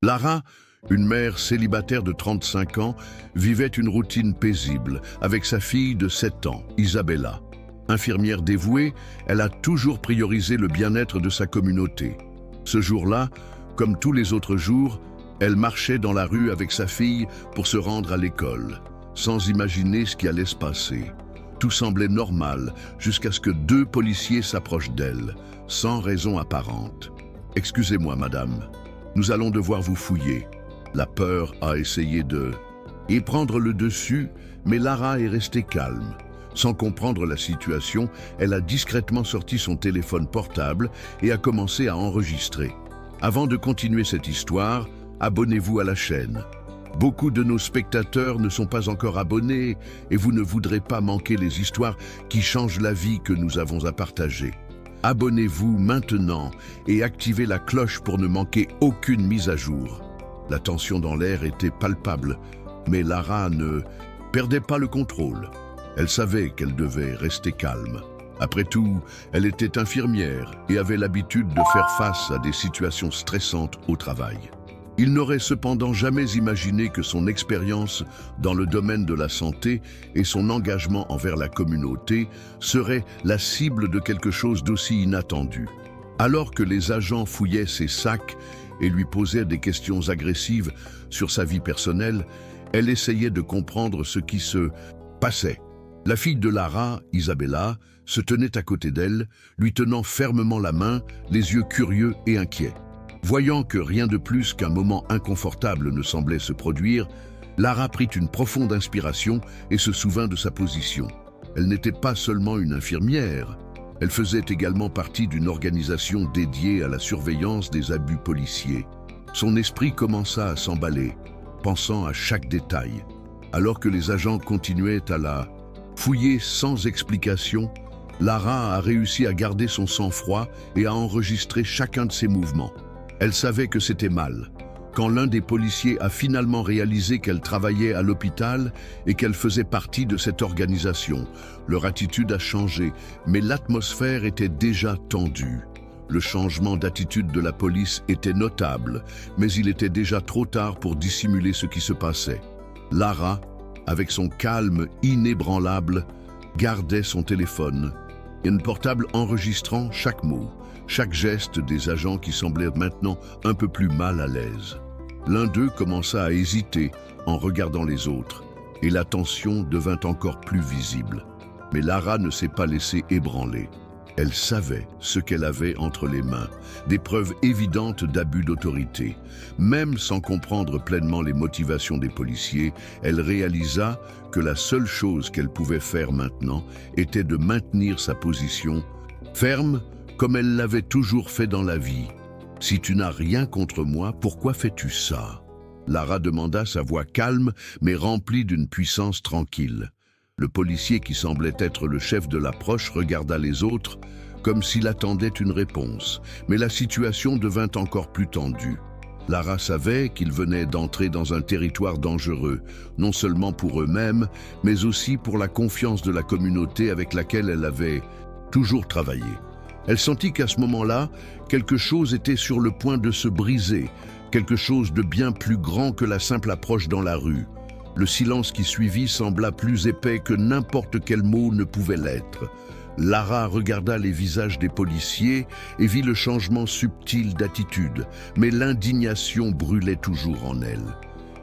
Lara, une mère célibataire de 35 ans, vivait une routine paisible avec sa fille de 7 ans, Isabella. Infirmière dévouée, elle a toujours priorisé le bien-être de sa communauté. Ce jour-là, comme tous les autres jours, elle marchait dans la rue avec sa fille pour se rendre à l'école, sans imaginer ce qui allait se passer. Tout semblait normal jusqu'à ce que 2 policiers s'approchent d'elle, sans raison apparente. « Excusez-moi, madame, nous allons devoir vous fouiller. » La peur a essayé de prendre le dessus, mais Lara est restée calme. Sans comprendre la situation, elle a discrètement sorti son téléphone portable et a commencé à enregistrer. Avant de continuer cette histoire, abonnez-vous à la chaîne. Beaucoup de nos spectateurs ne sont pas encore abonnés et vous ne voudrez pas manquer les histoires qui changent la vie que nous avons à partager. Abonnez-vous maintenant et activez la cloche pour ne manquer aucune mise à jour. La tension dans l'air était palpable, mais Lara ne perdait pas le contrôle. Elle savait qu'elle devait rester calme. Après tout, elle était infirmière et avait l'habitude de faire face à des situations stressantes au travail. Il n'aurait cependant jamais imaginé que son expérience dans le domaine de la santé et son engagement envers la communauté seraient la cible de quelque chose d'aussi inattendu. Alors que les agents fouillaient ses sacs et lui posaient des questions agressives sur sa vie personnelle, elle essayait de comprendre ce qui se passait. La fille de Lara, Isabella, se tenait à côté d'elle, lui tenant fermement la main, les yeux curieux et inquiets. Voyant que rien de plus qu'un moment inconfortable ne semblait se produire, Lara prit une profonde inspiration et se souvint de sa position. Elle n'était pas seulement une infirmière, elle faisait également partie d'une organisation dédiée à la surveillance des abus policiers. Son esprit commença à s'emballer, pensant à chaque détail. Alors que les agents continuaient à la fouiller sans explication, Lara a réussi à garder son sang-froid et à enregistrer chacun de ses mouvements. Elle savait que c'était mal. Quand l'un des policiers a finalement réalisé qu'elle travaillait à l'hôpital et qu'elle faisait partie de cette organisation, leur attitude a changé, mais l'atmosphère était déjà tendue. Le changement d'attitude de la police était notable, mais il était déjà trop tard pour dissimuler ce qui se passait. Lara, avec son calme inébranlable, gardait son téléphone, un portable enregistrant chaque mot, chaque geste des agents qui semblaient maintenant un peu plus mal à l'aise. L'un d'eux commença à hésiter en regardant les autres, et la tension devint encore plus visible. Mais Lara ne s'est pas laissée ébranler. Elle savait ce qu'elle avait entre les mains, des preuves évidentes d'abus d'autorité. Même sans comprendre pleinement les motivations des policiers, elle réalisa que la seule chose qu'elle pouvait faire maintenant était de maintenir sa position ferme, comme elle l'avait toujours fait dans la vie. « Si tu n'as rien contre moi, pourquoi fais-tu ça ?» Lara demanda, sa voix calme, mais remplie d'une puissance tranquille. Le policier, qui semblait être le chef de l'approche, regarda les autres, comme s'il attendait une réponse. Mais la situation devint encore plus tendue. Lara savait qu'ils venaient d'entrer dans un territoire dangereux, non seulement pour eux-mêmes, mais aussi pour la confiance de la communauté avec laquelle elle avait toujours travaillé. Elle sentit qu'à ce moment-là, quelque chose était sur le point de se briser, quelque chose de bien plus grand que la simple approche dans la rue. Le silence qui suivit sembla plus épais que n'importe quel mot ne pouvait l'être. Lara regarda les visages des policiers et vit le changement subtil d'attitude, mais l'indignation brûlait toujours en elle.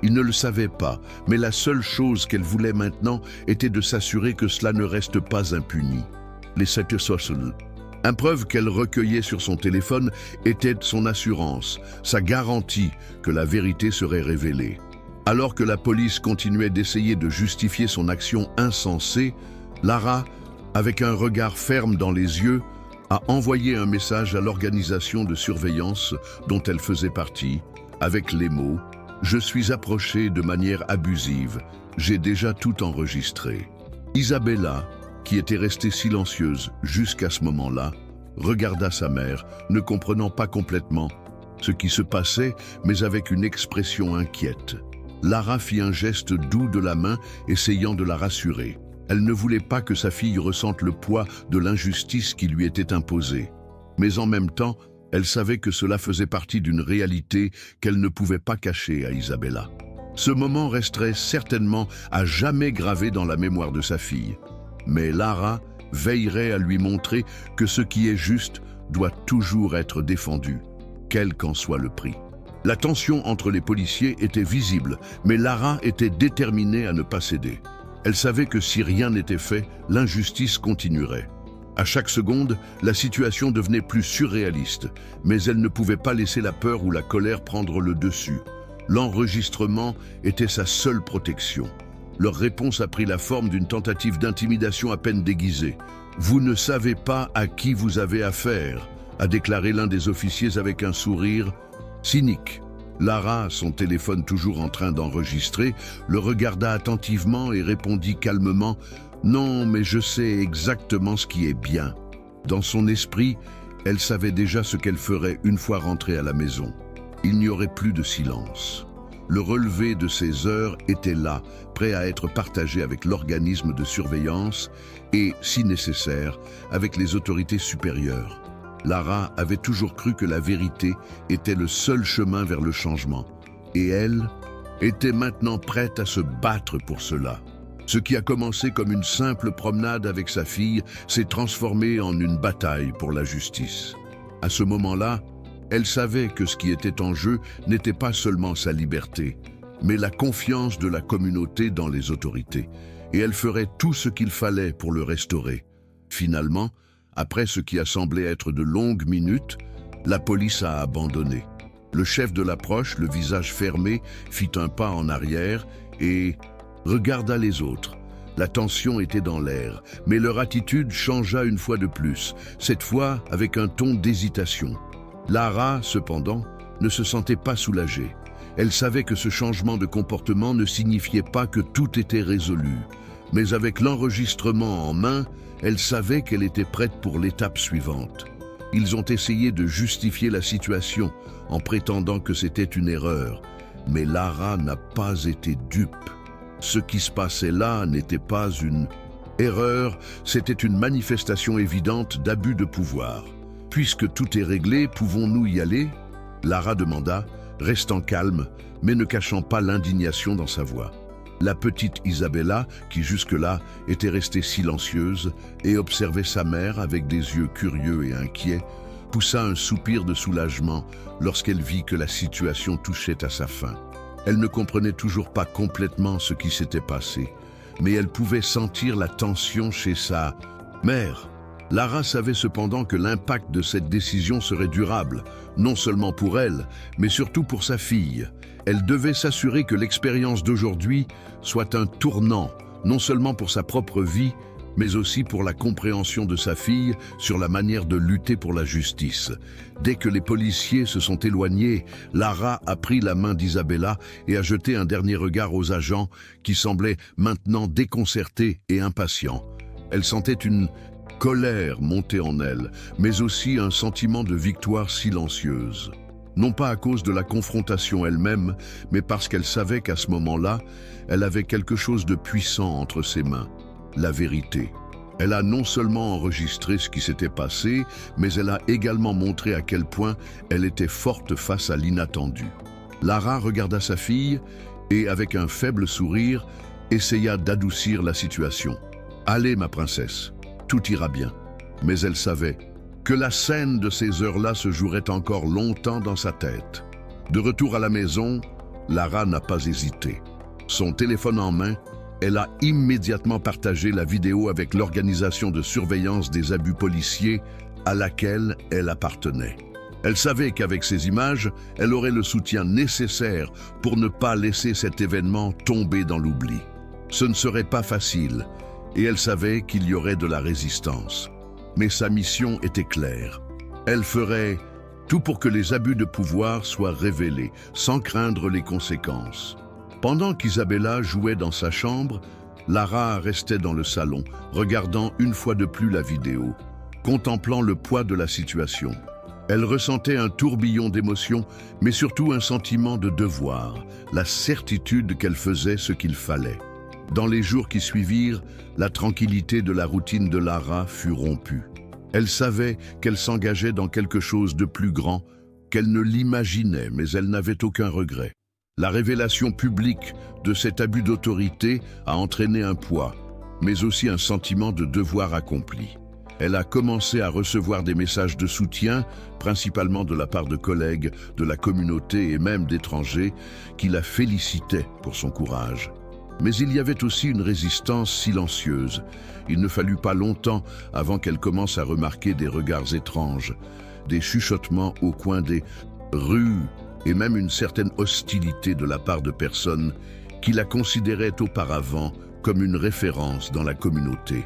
Ils ne le savaient pas, mais la seule chose qu'elle voulait maintenant était de s'assurer que cela ne reste pas impuni. Les social. Une preuve qu'elle recueillait sur son téléphone était son assurance, sa garantie que la vérité serait révélée. Alors que la police continuait d'essayer de justifier son action insensée, Lara, avec un regard ferme dans les yeux, a envoyé un message à l'organisation de surveillance dont elle faisait partie, avec les mots « Je suis approchée de manière abusive, j'ai déjà tout enregistré ». Isabella, qui était restée silencieuse jusqu'à ce moment-là, regarda sa mère, ne comprenant pas complètement ce qui se passait, mais avec une expression inquiète. Lara fit un geste doux de la main, essayant de la rassurer. Elle ne voulait pas que sa fille ressente le poids de l'injustice qui lui était imposée. Mais en même temps, Elle savait que cela faisait partie d'une réalité qu'elle ne pouvait pas cacher à Isabella. Ce moment resterait certainement à jamais gravé dans la mémoire de sa fille. Mais Lara veillerait à lui montrer que ce qui est juste doit toujours être défendu, quel qu'en soit le prix. La tension entre les policiers était visible, mais Lara était déterminée à ne pas céder. Elle savait que si rien n'était fait, l'injustice continuerait. À chaque seconde, la situation devenait plus surréaliste, mais elle ne pouvait pas laisser la peur ou la colère prendre le dessus. L'enregistrement était sa seule protection. Leur réponse a pris la forme d'une tentative d'intimidation à peine déguisée. « Vous ne savez pas à qui vous avez affaire », a déclaré l'un des officiers avec un sourire cynique. Lara, son téléphone toujours en train d'enregistrer, le regarda attentivement et répondit calmement « Non, mais je sais exactement ce qui est bien ». Dans son esprit, elle savait déjà ce qu'elle ferait une fois rentrée à la maison. Il n'y aurait plus de silence. Le relevé de ces heures était là, prêt à être partagé avec l'organisme de surveillance et, si nécessaire, avec les autorités supérieures. Lara avait toujours cru que la vérité était le seul chemin vers le changement. Et elle était maintenant prête à se battre pour cela. Ce qui a commencé comme une simple promenade avec sa fille s'est transformé en une bataille pour la justice. À ce moment-là, elle savait que ce qui était en jeu n'était pas seulement sa liberté, mais la confiance de la communauté dans les autorités, et elle ferait tout ce qu'il fallait pour le restaurer. Finalement, après ce qui a semblé être de longues minutes, la police a abandonné. Le chef de l'approche, le visage fermé, fit un pas en arrière et regarda les autres. La tension était dans l'air, mais leur attitude changea une fois de plus, cette fois avec un ton d'hésitation. Lara, cependant, ne se sentait pas soulagée. Elle savait que ce changement de comportement ne signifiait pas que tout était résolu. Mais avec l'enregistrement en main, elle savait qu'elle était prête pour l'étape suivante. Ils ont essayé de justifier la situation en prétendant que c'était une erreur. Mais Lara n'a pas été dupe. Ce qui se passait là n'était pas une erreur, c'était une manifestation évidente d'abus de pouvoir. « Puisque tout est réglé, pouvons-nous y aller ?» Lara demanda, restant calme, mais ne cachant pas l'indignation dans sa voix. La petite Isabella, qui jusque-là était restée silencieuse et observait sa mère avec des yeux curieux et inquiets, poussa un soupir de soulagement lorsqu'elle vit que la situation touchait à sa fin. Elle ne comprenait toujours pas complètement ce qui s'était passé, mais elle pouvait sentir la tension chez sa mère. Lara savait cependant que l'impact de cette décision serait durable, non seulement pour elle, mais surtout pour sa fille. Elle devait s'assurer que l'expérience d'aujourd'hui soit un tournant, non seulement pour sa propre vie, mais aussi pour la compréhension de sa fille sur la manière de lutter pour la justice. Dès que les policiers se sont éloignés, Lara a pris la main d'Isabella et a jeté un dernier regard aux agents qui semblaient maintenant déconcertés et impatients. Elle sentait une colère monter en elle, mais aussi un sentiment de victoire silencieuse. Non pas à cause de la confrontation elle-même, mais parce qu'elle savait qu'à ce moment-là, elle avait quelque chose de puissant entre ses mains, la vérité. Elle a non seulement enregistré ce qui s'était passé, mais elle a également montré à quel point elle était forte face à l'inattendu. Lara regarda sa fille et, avec un faible sourire, essaya d'adoucir la situation. « Allez, ma princesse, tout ira bien. » Mais elle savait que la scène de ces heures-là se jouerait encore longtemps dans sa tête. De retour à la maison, Lara n'a pas hésité. Son téléphone en main, elle a immédiatement partagé la vidéo avec l'organisation de surveillance des abus policiers à laquelle elle appartenait. Elle savait qu'avec ces images, elle aurait le soutien nécessaire pour ne pas laisser cet événement tomber dans l'oubli. Ce ne serait pas facile, et elle savait qu'il y aurait de la résistance. Mais sa mission était claire. Elle ferait tout pour que les abus de pouvoir soient révélés, sans craindre les conséquences. Pendant qu'Isabella jouait dans sa chambre, Lara restait dans le salon, regardant une fois de plus la vidéo, contemplant le poids de la situation. Elle ressentait un tourbillon d'émotions, mais surtout un sentiment de devoir, la certitude qu'elle faisait ce qu'il fallait. Dans les jours qui suivirent, la tranquillité de la routine de Lara fut rompue. Elle savait qu'elle s'engageait dans quelque chose de plus grand, qu'elle ne l'imaginait, mais elle n'avait aucun regret. La révélation publique de cet abus d'autorité a entraîné un poids, mais aussi un sentiment de devoir accompli. Elle a commencé à recevoir des messages de soutien, principalement de la part de collègues, de la communauté et même d'étrangers, qui la félicitaient pour son courage. Mais il y avait aussi une résistance silencieuse. Il ne fallut pas longtemps avant qu'elle commence à remarquer des regards étranges, des chuchotements au coin des rues et même une certaine hostilité de la part de personnes qui la considéraient auparavant comme une référence dans la communauté.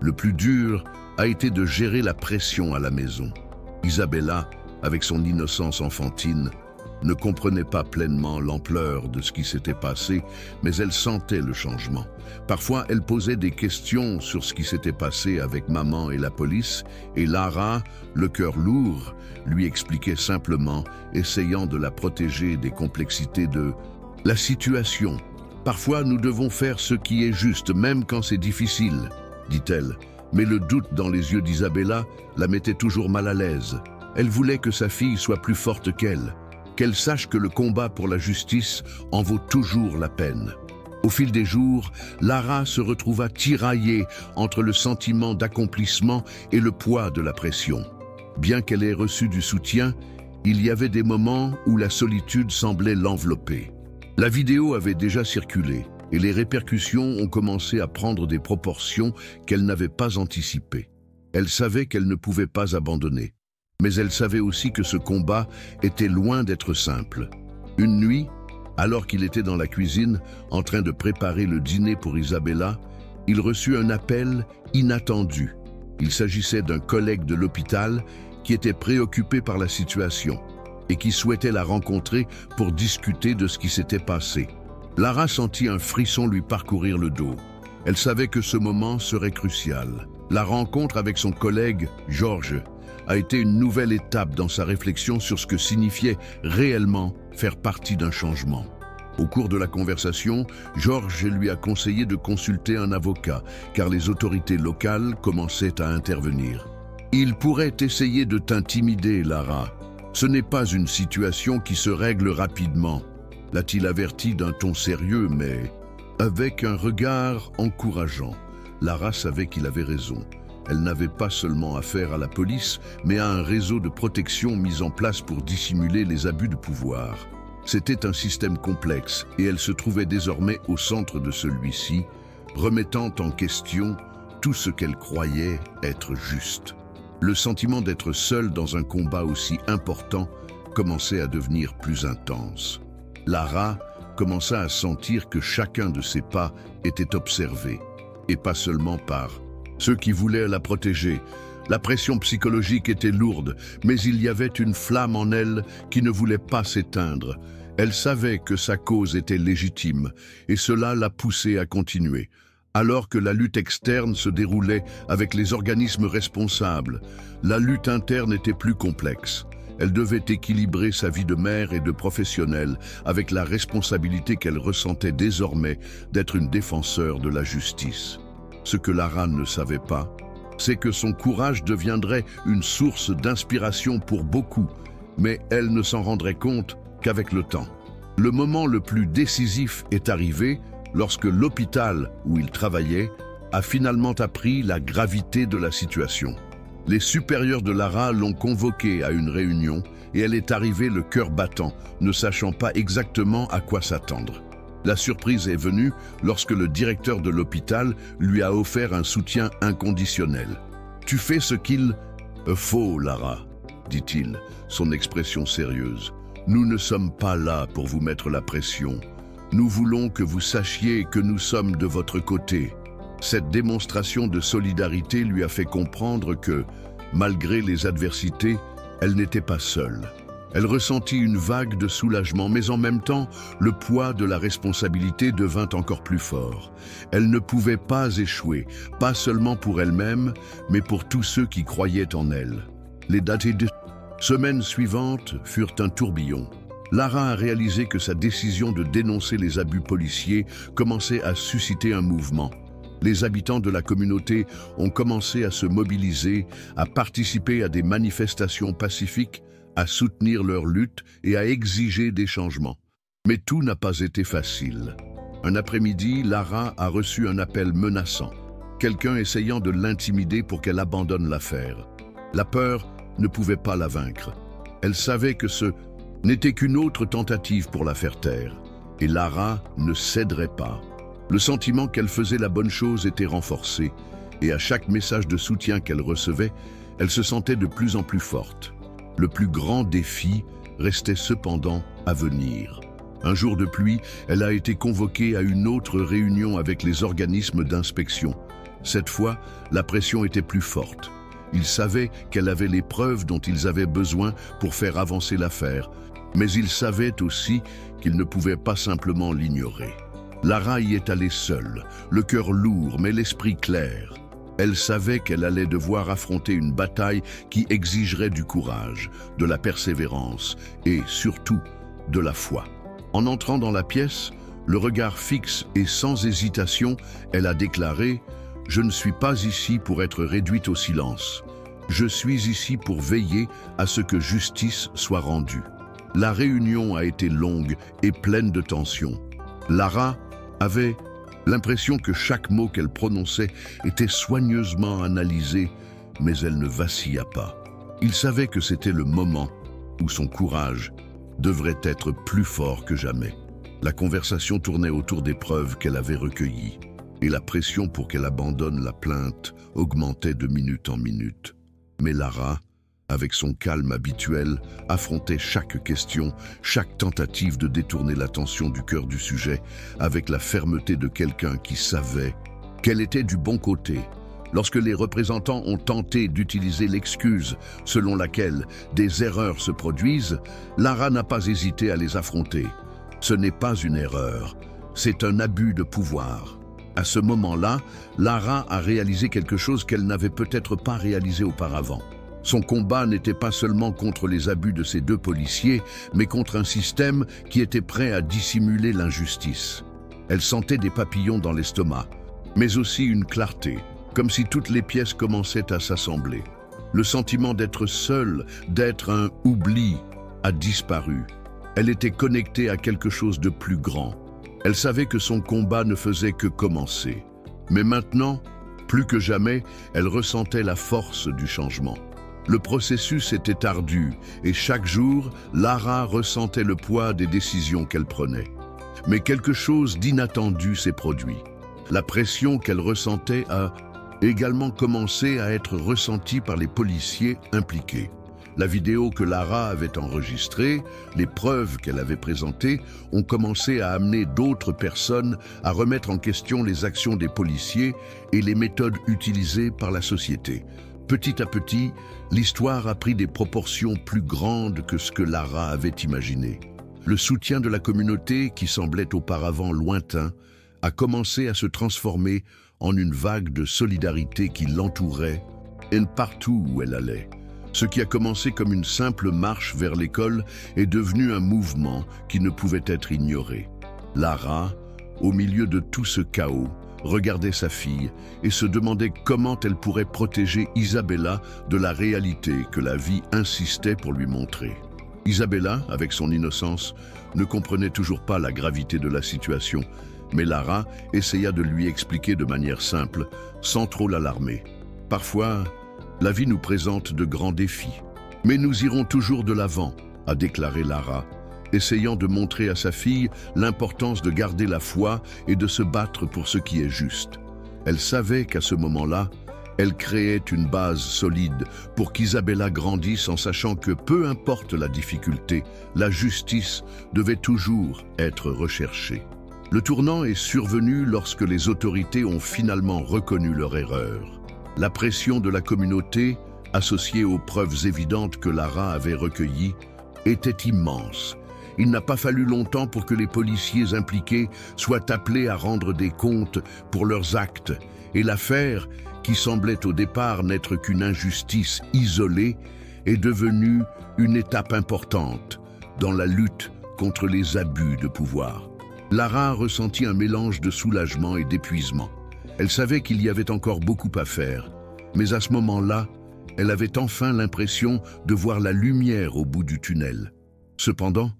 Le plus dur a été de gérer la pression à la maison. Isabella, avec son innocence enfantine, ne comprenait pas pleinement l'ampleur de ce qui s'était passé, mais elle sentait le changement. Parfois, elle posait des questions sur ce qui s'était passé avec maman et la police, et Lara, le cœur lourd, lui expliquait simplement, essayant de la protéger des complexités de la situation. « Parfois, nous devons faire ce qui est juste, même quand c'est difficile, » dit-elle. Mais le doute dans les yeux d'Isabella la mettait toujours mal à l'aise. Elle voulait que sa fille soit plus forte qu'elle sache que le combat pour la justice en vaut toujours la peine. Au fil des jours, Lara se retrouva tiraillée entre le sentiment d'accomplissement et le poids de la pression. Bien qu'elle ait reçu du soutien, il y avait des moments où la solitude semblait l'envelopper. La vidéo avait déjà circulé et les répercussions ont commencé à prendre des proportions qu'elle n'avait pas anticipées. Elle savait qu'elle ne pouvait pas abandonner. Mais elle savait aussi que ce combat était loin d'être simple. Une nuit, alors qu'il était dans la cuisine, en train de préparer le dîner pour Isabella, il reçut un appel inattendu. Il s'agissait d'un collègue de l'hôpital qui était préoccupé par la situation et qui souhaitait la rencontrer pour discuter de ce qui s'était passé. Lara sentit un frisson lui parcourir le dos. Elle savait que ce moment serait crucial. La rencontre avec son collègue, Georges, a été une nouvelle étape dans sa réflexion sur ce que signifiait réellement faire partie d'un changement. Au cours de la conversation, Georges lui a conseillé de consulter un avocat, car les autorités locales commençaient à intervenir. « Il pourrait essayer de t'intimider, Lara. Ce n'est pas une situation qui se règle rapidement. » l'a-t-il averti d'un ton sérieux, mais avec un regard encourageant. Lara savait qu'il avait raison. Elle n'avait pas seulement affaire à la police, mais à un réseau de protection mis en place pour dissimuler les abus de pouvoir. C'était un système complexe et elle se trouvait désormais au centre de celui-ci, remettant en question tout ce qu'elle croyait être juste. Le sentiment d'être seule dans un combat aussi important commençait à devenir plus intense. Lara commença à sentir que chacun de ses pas était observé, et pas seulement par ceux qui voulaient la protéger. La pression psychologique était lourde, mais il y avait une flamme en elle qui ne voulait pas s'éteindre. Elle savait que sa cause était légitime, et cela la poussait à continuer. Alors que la lutte externe se déroulait avec les organismes responsables, la lutte interne était plus complexe. Elle devait équilibrer sa vie de mère et de professionnelle avec la responsabilité qu'elle ressentait désormais d'être une défenseur de la justice. Ce que Lara ne savait pas, c'est que son courage deviendrait une source d'inspiration pour beaucoup, mais elle ne s'en rendrait compte qu'avec le temps. Le moment le plus décisif est arrivé lorsque l'hôpital où il travaillait a finalement appris la gravité de la situation. Les supérieurs de Lara l'ont convoquée à une réunion et elle est arrivée le cœur battant, ne sachant pas exactement à quoi s'attendre. La surprise est venue lorsque le directeur de l'hôpital lui a offert un soutien inconditionnel. « Tu fais ce qu'il faut, Lara, » dit-il, son expression sérieuse. « Nous ne sommes pas là pour vous mettre la pression. Nous voulons que vous sachiez que nous sommes de votre côté. » Cette démonstration de solidarité lui a fait comprendre que, malgré les adversités, elle n'était pas seule. Elle ressentit une vague de soulagement, mais en même temps, le poids de la responsabilité devint encore plus fort. Elle ne pouvait pas échouer, pas seulement pour elle-même, mais pour tous ceux qui croyaient en elle. Les dates et semaines suivantes furent un tourbillon. Lara a réalisé que sa décision de dénoncer les abus policiers commençait à susciter un mouvement. Les habitants de la communauté ont commencé à se mobiliser, à participer à des manifestations pacifiques, à soutenir leur lutte et à exiger des changements. Mais tout n'a pas été facile. Un après-midi, Lara a reçu un appel menaçant. Quelqu'un essayant de l'intimider pour qu'elle abandonne l'affaire. La peur ne pouvait pas la vaincre. Elle savait que ce n'était qu'une autre tentative pour la faire taire. Et Lara ne céderait pas. Le sentiment qu'elle faisait la bonne chose était renforcé. Et à chaque message de soutien qu'elle recevait, elle se sentait de plus en plus forte. Le plus grand défi restait cependant à venir. Un jour de pluie, elle a été convoquée à une autre réunion avec les organismes d'inspection. Cette fois, la pression était plus forte. Ils savaient qu'elle avait les preuves dont ils avaient besoin pour faire avancer l'affaire, mais ils savaient aussi qu'ils ne pouvaient pas simplement l'ignorer. Lara y est allée seule, le cœur lourd mais l'esprit clair. Elle savait qu'elle allait devoir affronter une bataille qui exigerait du courage, de la persévérance et surtout de la foi. En entrant dans la pièce, le regard fixe et sans hésitation, elle a déclaré « Je ne suis pas ici pour être réduite au silence. Je suis ici pour veiller à ce que justice soit rendue. » La réunion a été longue et pleine de tension. Lara avait l'impression que chaque mot qu'elle prononçait était soigneusement analysé, mais elle ne vacilla pas. Il savait que c'était le moment où son courage devrait être plus fort que jamais. La conversation tournait autour des preuves qu'elle avait recueillies, et la pression pour qu'elle abandonne la plainte augmentait de minute en minute. Mais Lara, avec son calme habituel, affrontait chaque question, chaque tentative de détourner l'attention du cœur du sujet, avec la fermeté de quelqu'un qui savait qu'elle était du bon côté. Lorsque les représentants ont tenté d'utiliser l'excuse selon laquelle des erreurs se produisent, Lara n'a pas hésité à les affronter. Ce n'est pas une erreur, c'est un abus de pouvoir. À ce moment-là, Lara a réalisé quelque chose qu'elle n'avait peut-être pas réalisé auparavant. Son combat n'était pas seulement contre les abus de ces deux policiers, mais contre un système qui était prêt à dissimuler l'injustice. Elle sentait des papillons dans l'estomac, mais aussi une clarté, comme si toutes les pièces commençaient à s'assembler. Le sentiment d'être seule, d'être un oubli, a disparu. Elle était connectée à quelque chose de plus grand. Elle savait que son combat ne faisait que commencer. Mais maintenant, plus que jamais, elle ressentait la force du changement. Le processus était ardu et chaque jour, Lara ressentait le poids des décisions qu'elle prenait. Mais quelque chose d'inattendu s'est produit. La pression qu'elle ressentait a également commencé à être ressentie par les policiers impliqués. La vidéo que Lara avait enregistrée, les preuves qu'elle avait présentées, ont commencé à amener d'autres personnes à remettre en question les actions des policiers et les méthodes utilisées par la société. Petit à petit, l'histoire a pris des proportions plus grandes que ce que Lara avait imaginé. Le soutien de la communauté, qui semblait auparavant lointain, a commencé à se transformer en une vague de solidarité qui l'entourait et partout où elle allait. Ce qui a commencé comme une simple marche vers l'école est devenu un mouvement qui ne pouvait être ignoré. Lara, au milieu de tout ce chaos, regardait sa fille et se demandait comment elle pourrait protéger Isabella de la réalité que la vie insistait pour lui montrer. Isabella, avec son innocence, ne comprenait toujours pas la gravité de la situation, mais Lara essaya de lui expliquer de manière simple, sans trop l'alarmer. Parfois, la vie nous présente de grands défis, mais nous irons toujours de l'avant, a déclaré Lara, essayant de montrer à sa fille l'importance de garder la foi et de se battre pour ce qui est juste. Elle savait qu'à ce moment-là, elle créait une base solide pour qu'Isabella grandisse en sachant que peu importe la difficulté, la justice devait toujours être recherchée. Le tournant est survenu lorsque les autorités ont finalement reconnu leur erreur. La pression de la communauté, associée aux preuves évidentes que Lara avait recueillies, était immense. Il n'a pas fallu longtemps pour que les policiers impliqués soient appelés à rendre des comptes pour leurs actes, et l'affaire, qui semblait au départ n'être qu'une injustice isolée, est devenue une étape importante dans la lutte contre les abus de pouvoir. Lara ressentit un mélange de soulagement et d'épuisement. Elle savait qu'il y avait encore beaucoup à faire, mais à ce moment-là, elle avait enfin l'impression de voir la lumière au bout du tunnel. Cependant,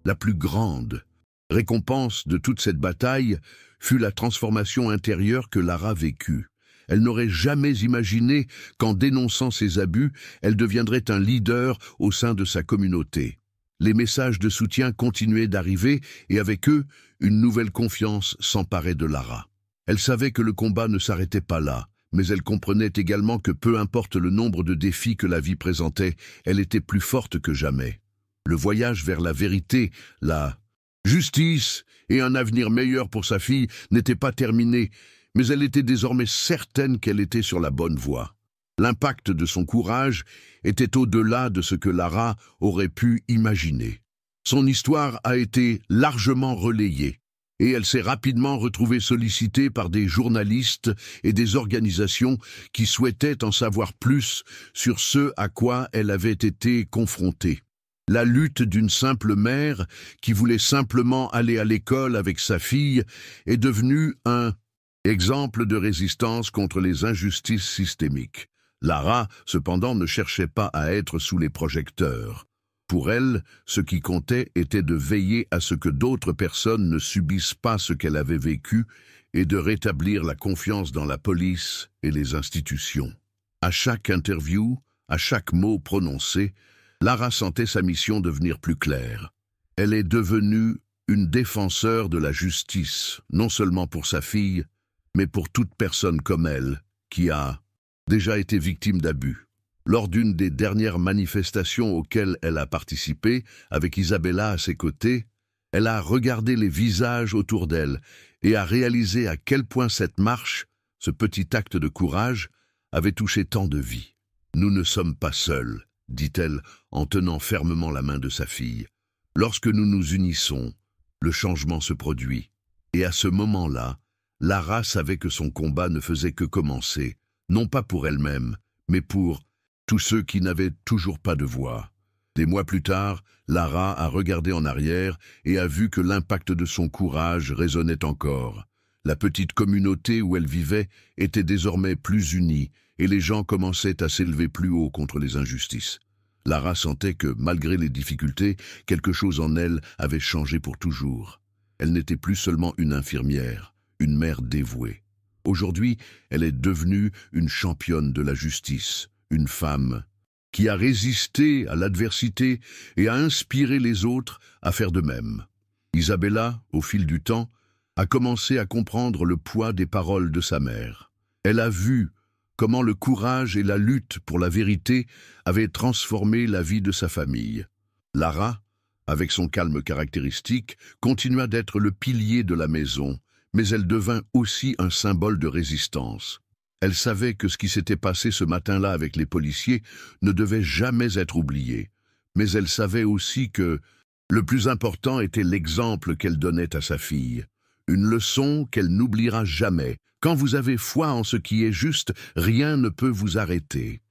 la plus grande récompense de toute cette bataille fut la transformation intérieure que Lara vécut. Elle n'aurait jamais imaginé qu'en dénonçant ses abus, elle deviendrait un leader au sein de sa communauté. Les messages de soutien continuaient d'arriver et avec eux, une nouvelle confiance s'emparait de Lara. Elle savait que le combat ne s'arrêtait pas là, mais elle comprenait également que peu importe le nombre de défis que la vie présentait, elle était plus forte que jamais. Le voyage vers la vérité, la justice et un avenir meilleur pour sa fille n'était pas terminé, mais elle était désormais certaine qu'elle était sur la bonne voie. L'impact de son courage était au-delà de ce que Lara aurait pu imaginer. Son histoire a été largement relayée, et elle s'est rapidement retrouvée sollicitée par des journalistes et des organisations qui souhaitaient en savoir plus sur ce à quoi elle avait été confrontée. La lutte d'une simple mère qui voulait simplement aller à l'école avec sa fille est devenue un exemple de résistance contre les injustices systémiques. Lara, cependant, ne cherchait pas à être sous les projecteurs. Pour elle, ce qui comptait était de veiller à ce que d'autres personnes ne subissent pas ce qu'elle avait vécu et de rétablir la confiance dans la police et les institutions. À chaque interview, à chaque mot prononcé, Lara sentait sa mission devenir plus claire. Elle est devenue une défenseur de la justice, non seulement pour sa fille, mais pour toute personne comme elle, qui a déjà été victime d'abus. Lors d'une des dernières manifestations auxquelles elle a participé, avec Isabella à ses côtés, elle a regardé les visages autour d'elle et a réalisé à quel point cette marche, ce petit acte de courage, avait touché tant de vies. « Nous ne sommes pas seuls », dit-elle en tenant fermement la main de sa fille. « Lorsque nous nous unissons, le changement se produit. » Et à ce moment-là, Lara savait que son combat ne faisait que commencer, non pas pour elle-même, mais pour tous ceux qui n'avaient toujours pas de voix. Des mois plus tard, Lara a regardé en arrière et a vu que l'impact de son courage résonnait encore. La petite communauté où elle vivait était désormais plus unie et les gens commençaient à s'élever plus haut contre les injustices. Lara sentait que, malgré les difficultés, quelque chose en elle avait changé pour toujours. Elle n'était plus seulement une infirmière, une mère dévouée. Aujourd'hui, elle est devenue une championne de la justice, une femme qui a résisté à l'adversité et a inspiré les autres à faire de même. Isabella, au fil du temps, a commencé à comprendre le poids des paroles de sa mère. Elle a vu comment le courage et la lutte pour la vérité avaient transformé la vie de sa famille. Lara, avec son calme caractéristique, continua d'être le pilier de la maison, mais elle devint aussi un symbole de résistance. Elle savait que ce qui s'était passé ce matin-là avec les policiers ne devait jamais être oublié, mais elle savait aussi que le plus important était l'exemple qu'elle donnait à sa fille. Une leçon qu'elle n'oubliera jamais. Quand vous avez foi en ce qui est juste, rien ne peut vous arrêter.